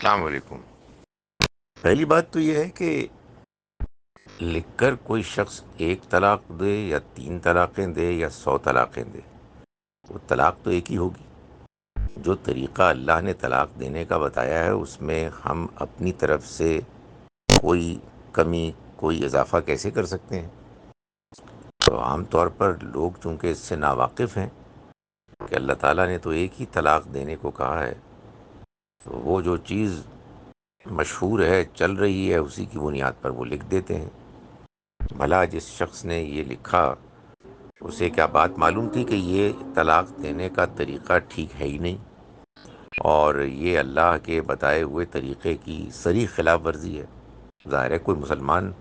السلام علیکم۔ پہلی بات تو یہ ہے کہ لکھ کر کوئی شخص ایک طلاق دے یا 3 طلاقیں دے یا 100 طلاقیں دے، وہ طلاق تو ایک ہی ہوگی۔ جو طریقہ اللہ نے طلاق دینے کا بتایا ہے اس میں ہم اپنی طرف سے کوئی کمی، کوئی اضافہ کیسے کر سکتے ہیں؟ تو عام طور پر لوگ چونکہ اس سے ناواقف ہیں کہ اللہ تعالیٰ نے تو ایک ہی طلاق دینے کو کہا ہے، تو وہ جو چیز مشہور ہے، چل رہی ہے، اسی کی بنیاد پر وہ لکھ دیتے ہیں۔ بھلا جس شخص نے یہ لکھا اسے کیا بات معلوم تھی کہ یہ طلاق دینے کا طریقہ ٹھیک ہے ہی نہیں، اور یہ اللہ کے بتائے ہوئے طریقے کی صریح خلاف ورزی ہے؟ ظاہر ہے کوئی مسلمان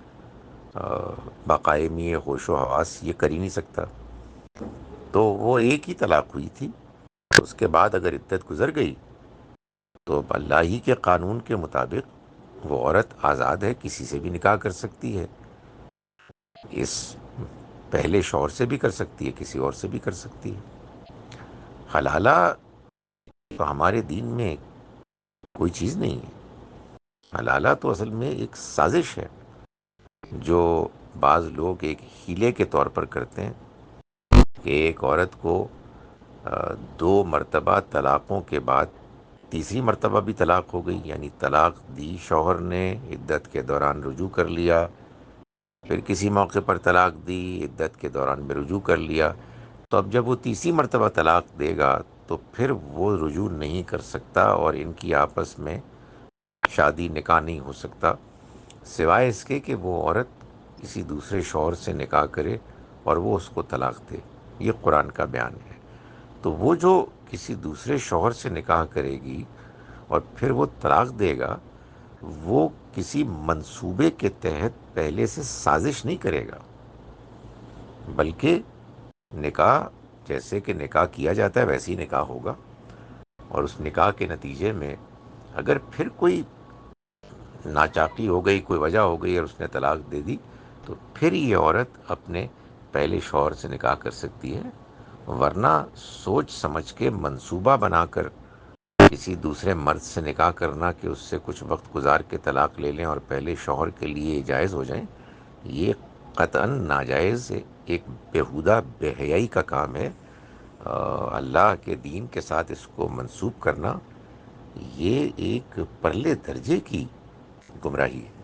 باقائمی ہوش و حواس یہ کر ہی نہیں سکتا۔ تو وہ ایک ہی طلاق ہوئی تھی، اس کے بعد اگر عدت گزر گئی تو اب اللہ ہی کے قانون کے مطابق وہ عورت آزاد ہے، کسی سے بھی نکاح کر سکتی ہے، اس پہلے شوہر سے بھی کر سکتی ہے، کسی اور سے بھی کر سکتی ہے۔ حلالہ تو ہمارے دین میں کوئی چیز نہیں ہے۔ حلالہ تو اصل میں ایک سازش ہے جو بعض لوگ ایک ہیلے کے طور پر کرتے ہیں کہ ایک عورت کو 2 مرتبہ طلاقوں کے بعد تیسری مرتبہ بھی طلاق ہو گئی، یعنی طلاق دی شوہر نے، عدت کے دوران رجوع کر لیا، پھر کسی موقع پر طلاق دی، عدت کے دوران بھی رجوع کر لیا، تو اب جب وہ تیسری مرتبہ طلاق دے گا تو پھر وہ رجوع نہیں کر سکتا اور ان کی آپس میں شادی نکاح نہیں ہو سکتا، سوائے اس کے کہ وہ عورت کسی دوسرے شوہر سے نکاح کرے اور وہ اس کو طلاق دے۔ یہ قرآن کا بیان ہے۔ تو وہ جو کسی دوسرے شوہر سے نکاح کرے گی اور پھر وہ طلاق دے گا، وہ کسی منصوبے کے تحت پہلے سے سازش نہیں کرے گا، بلکہ نکاح جیسے کہ نکاح کیا جاتا ہے ویسے ہی نکاح ہوگا، اور اس نکاح کے نتیجے میں اگر پھر کوئی ناچاقی ہو گئی، کوئی وجہ ہو گئی اور اس نے طلاق دے دی، تو پھر یہ عورت اپنے پہلے شوہر سے نکاح کر سکتی ہے، ورنہ سوچ سمجھ کے منصوبہ بنا کر کسی دوسرے مرد سے نکاح کرنا کہ اس سے کچھ وقت گزار کے طلاق لے لیں اور پہلے شوہر کے لیے جائز ہو جائیں، یہ قطعاً ناجائز ایک بیہودہ بے حیائی کا کام ہے۔ اللہ کے دین کے ساتھ اس کو منسوب کرنا یہ ایک پرلے درجے کی گمراہی ہے۔